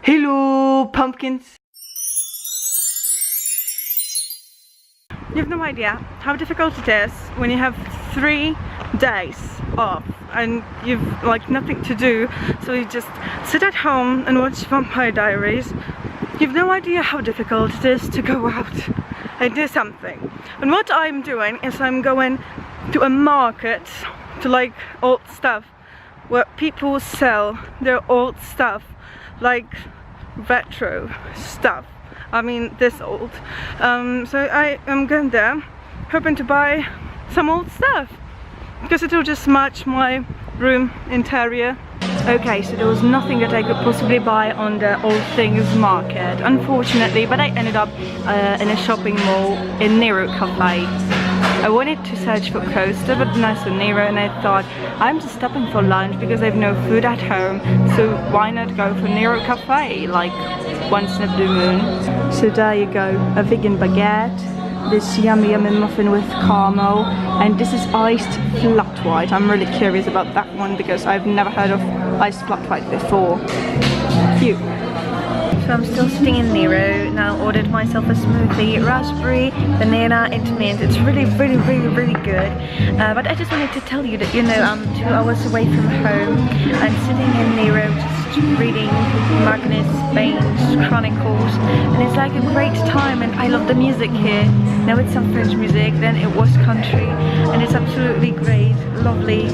Hello, pumpkins! You have no idea how difficult it is when you have 3 days off and you've like nothing to do, so you just sit at home and watch Vampire Diaries. You've no idea how difficult it is to go out and do something. And what I'm doing is I'm going to a market to like old stuff where people sell their old stuff, like retro stuff. I mean this old. So I am going there hoping to buy some old stuff because it will just match my room interior. Okay, so there was nothing that I could possibly buy on the All Things market, unfortunately, but I ended up in a shopping mall in Nero Cafe. I wanted to search for Coaster, but then I saw Nero and I thought, I'm just stopping for lunch because I have no food at home, so why not go for Nero Cafe, like once in a blue moon. So there you go, a vegan baguette, this yummy muffin with caramel, and this is iced flat white. I'm really curious about that one because I've never heard of iced flat white before. Cute. So I'm still sitting in Nero, now ordered myself a smoothie, raspberry, banana and mint. It's really good. But I just wanted to tell you that, you know, I'm 2 hours away from home. I'm sitting in Nero just reading Magnus Bane's Chronicles, and it's like a great time, and I love the music here. Now it's some French music, then it was country, and it's absolutely great, lovely.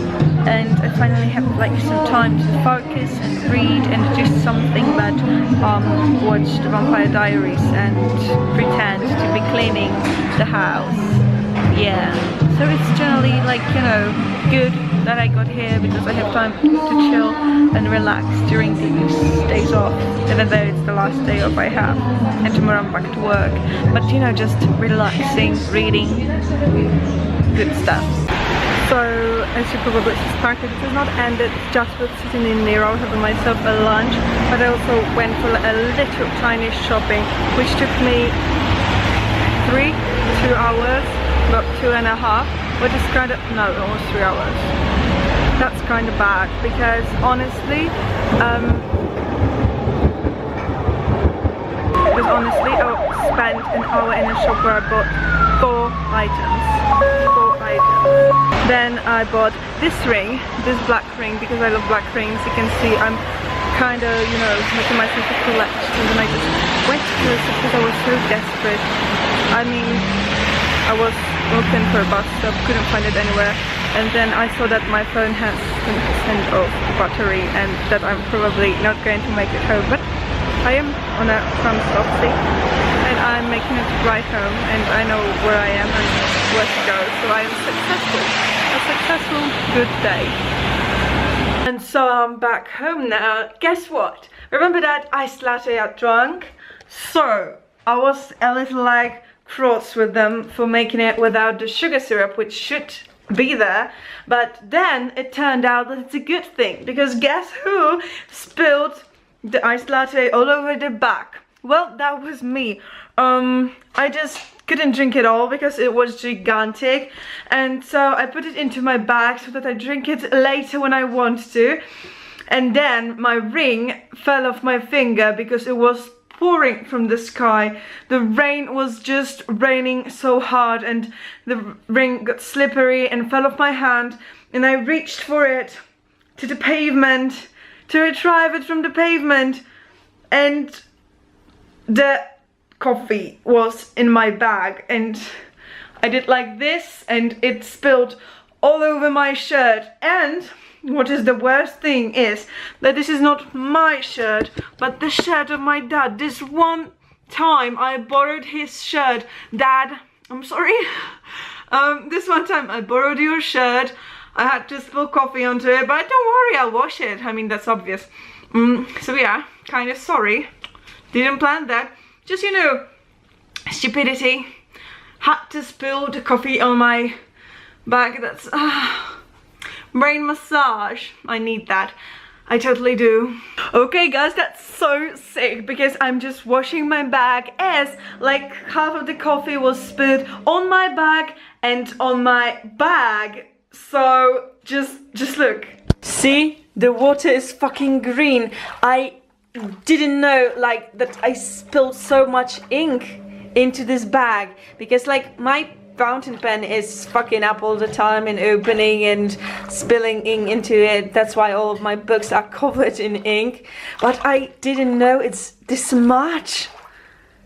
And I finally have like some time to focus and read and do something but watch the Vampire Diaries and pretend to be cleaning the house. Yeah, so it's generally like, you know, good that I got here because I have time to chill and relax during these days off, even though it's the last day off I have, and tomorrow I'm back to work. But you know, just relaxing, reading, good stuff. So, as you probably suspected, it has not ended just with sitting in Nero having myself a lunch, but I also went for a little tiny shopping, which took me 2 hours, about 2.5, which is kind of, no, almost 3 hours. That's kind of bad, because honestly, I spent an hour in a shop where I bought 4 items. Then I bought this ring, this black ring, because I love black rings. You can see I'm kind of, you know, making myself a collection, and I just went to this because I was so desperate. I mean, I was looking for a bus stop, couldn't find it anywhere, and then I saw that my phone has 10% of battery and that I'm probably not going to make it home, but I am on a tram stop, see, and I'm making it right home, and I know where I am and where to go, so I am successful. A successful, good day. And so I'm back home now. Guess what? Remember that iced latte I drank? So I was a little like cross with them for making it without the sugar syrup, which should be there, but then it turned out that it's a good thing, because guess who spilled the iced latte all over the back? Well, that was me. I just couldn't drink it all because it was gigantic, and so I put it into my bag so that I drink it later when I want to. And then my ring fell off my finger because it was pouring from the sky. The rain was just raining so hard, and the ring got slippery and fell off my hand, and I reached for it to the pavement to retrieve it from the pavement, and the coffee was in my bag, and I did like this and it spilled all over my shirt. And what is the worst thing is that this is not my shirt, but the shirt of my dad. This one time I borrowed his shirt. Dad, I'm sorry. This one time I borrowed your shirt. I had to spill coffee onto it, but don't worry, I'll wash it. I mean, that's obvious. So yeah, kind of sorry. Didn't plan that. Just, you know, stupidity. Had to spill the coffee on my bag. That's brain massage. I need that. I totally do. Okay guys, that's so sick because I'm just washing my bag as like half of the coffee was spilled on my bag and on my bag. So just look. See? The water is fucking green. I didn't know like that I spilled so much ink into this bag, because like my fountain pen is fucking up all the time and opening and spilling ink into it. That's why all of my books are covered in ink. But I didn't know it's this much.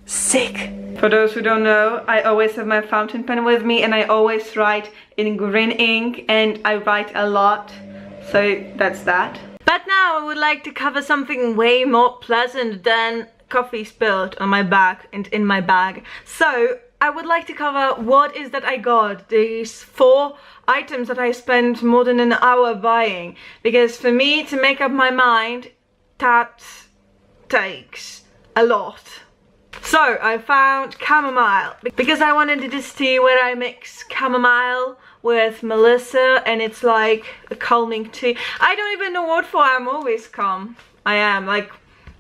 Sick. For those who don't know, I always have my fountain pen with me and I always write in green ink, and I write a lot. So that's that. But now I would like to cover something way more pleasant than coffee spilled on my back and in my bag. So I would like to cover what is that I got, these 4 items that I spent more than an hour buying, because for me to make up my mind, that takes a lot. So I found chamomile, because I wanted this tea where I mix chamomile with Melissa, and it's like a calming tea. I don't even know what for, I'm always calm. I am, like,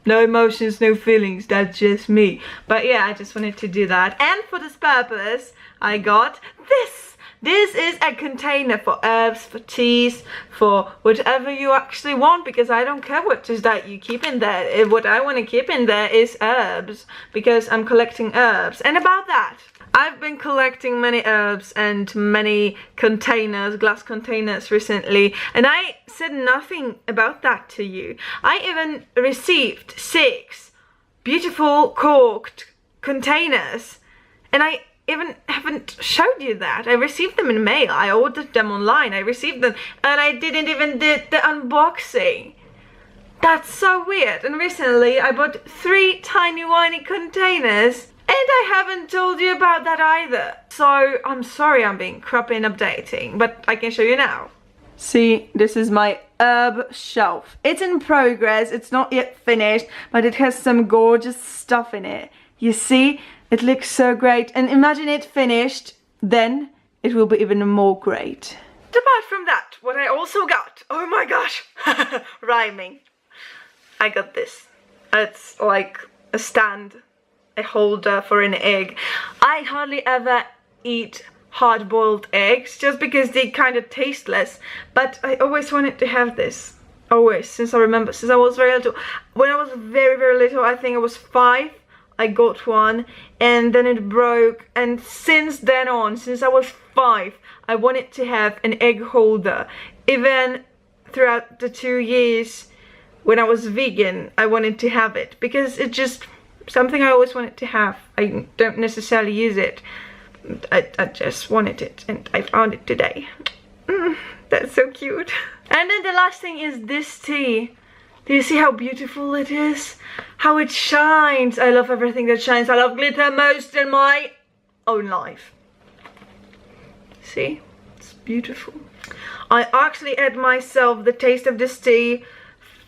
no emotions, no feelings, that's just me. But yeah, I just wanted to do that. And for this purpose, I got this. This is a container for herbs, for teas, for whatever you actually want, because I don't care what is that you keep in there. What I want to keep in there is herbs, because I'm collecting herbs. And about that, I've been collecting many herbs and many containers, glass containers recently, and I said nothing about that to you. I even received 6 beautiful corked containers, and I even haven't showed you that. I received them in mail. I ordered them online. I received them, and I didn't even do the unboxing. That's so weird. And recently I bought 3 tiny whiny containers, and I haven't told you about that either. So I'm sorry I'm being crappy and updating, but I can show you now. See, this is my herb shelf. It's in progress, it's not yet finished, but it has some gorgeous stuff in it. You see, it looks so great, and imagine it finished, then it will be even more great. Apart from that, what I also got, oh my gosh, rhyming. I got this. It's like a stand, a holder for an egg. I hardly ever eat hard-boiled eggs just because they kind of tasteless, but I always wanted to have this. Always, since I remember, since I was very little. When I was very, very little, I think I was 5, I got one, and then it broke, and since then on, since I was 5, I wanted to have an egg holder. Even throughout the 2 years when I was vegan, I wanted to have it, because it's just something I always wanted to have. I don't necessarily use it. I just wanted it, and I found it today. That's so cute. And then the last thing is this tea. Do you see how beautiful it is? How it shines. I love everything that shines. I love glitter most in my own life. See? It's beautiful. I actually had myself the taste of this tea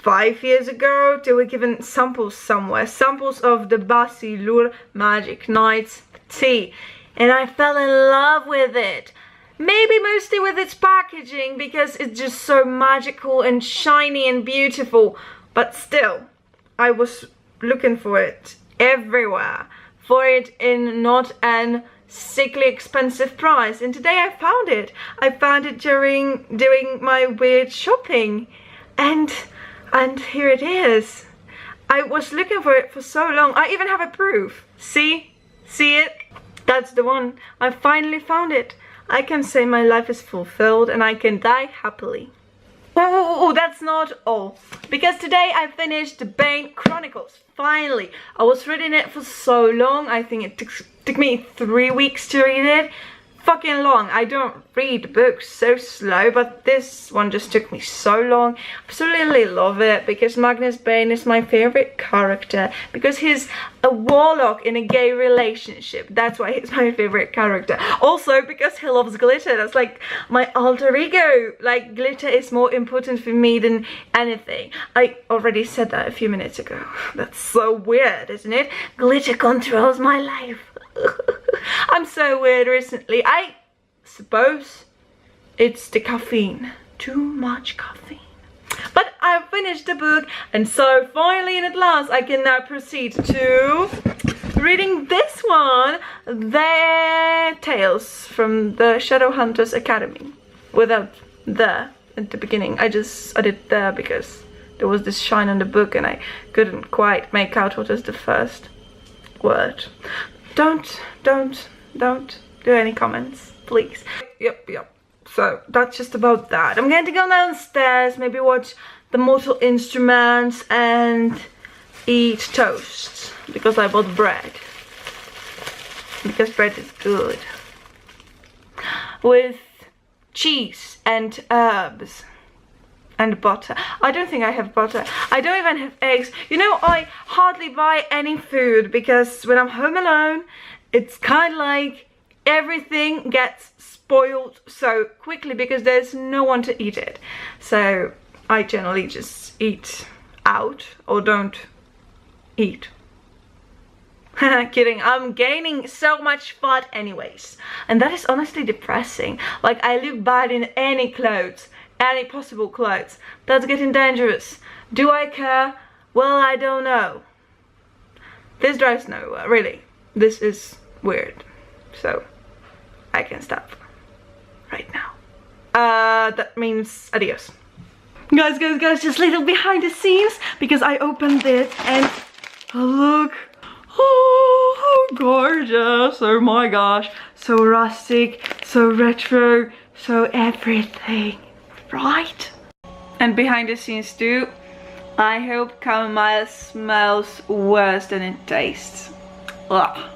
5 years ago. They were given samples somewhere. Samples of the Basilur Magic Nights tea. And I fell in love with it. Maybe mostly with its packaging, because it's just so magical and shiny and beautiful. But still, I was looking for it everywhere. For it in not an sickly expensive price. And today I found it. I found it during doing my weird shopping. And here it is. I was looking for it for so long. I even have a proof. See? See it? That's the one. I finally found it. I can say my life is fulfilled and I can die happily. Oh, that's not all. Because today I finished the Bane Chronicles. Finally. I was reading it for so long. I think it took me 3 weeks to read it. Fucking long. I don't read books so slow, but this one just took me so long. Absolutely love it, because Magnus Bane is my favorite character, because he's a warlock in a gay relationship. That's why he's my favorite character. Also because he loves glitter. That's like my alter ego. Like, glitter is more important for me than anything. I already said that a few minutes ago. That's so weird, isn't it? Glitter controls my life. I'm so weird recently. I suppose it's the caffeine. Too much caffeine. But I finished the book, and so finally and at last I can now proceed to reading this one, The Tales from the Shadowhunters Academy. Without the at the beginning. I did there because there was this shine on the book and I couldn't quite make out what was the first word. Don't do any comments, please. Yep. So that's just about that. I'm going to go downstairs, maybe watch The Mortal Instruments and eat toast because I bought bread. Because bread is good. With cheese and herbs and butter. I don't think I have butter. I don't even have eggs. You know, I hardly buy any food because when I'm home alone, it's kind of like everything gets spoiled so quickly because there's no one to eat it. So I generally just eat out or don't eat. Kidding, I'm gaining so much fat anyways. And that is honestly depressing. Like, I look bad in any clothes, any possible clothes. That's getting dangerous. Do I care? Well, I don't know. This drives nowhere, really. This is weird. So, I can stop right now. That means adios. Guys, just a little behind the scenes because I opened it and look. Oh, how gorgeous. Oh my gosh. So rustic, so retro, so everything. Right? And behind the scenes too, I hope chamomile smells worse than it tastes. Ugh.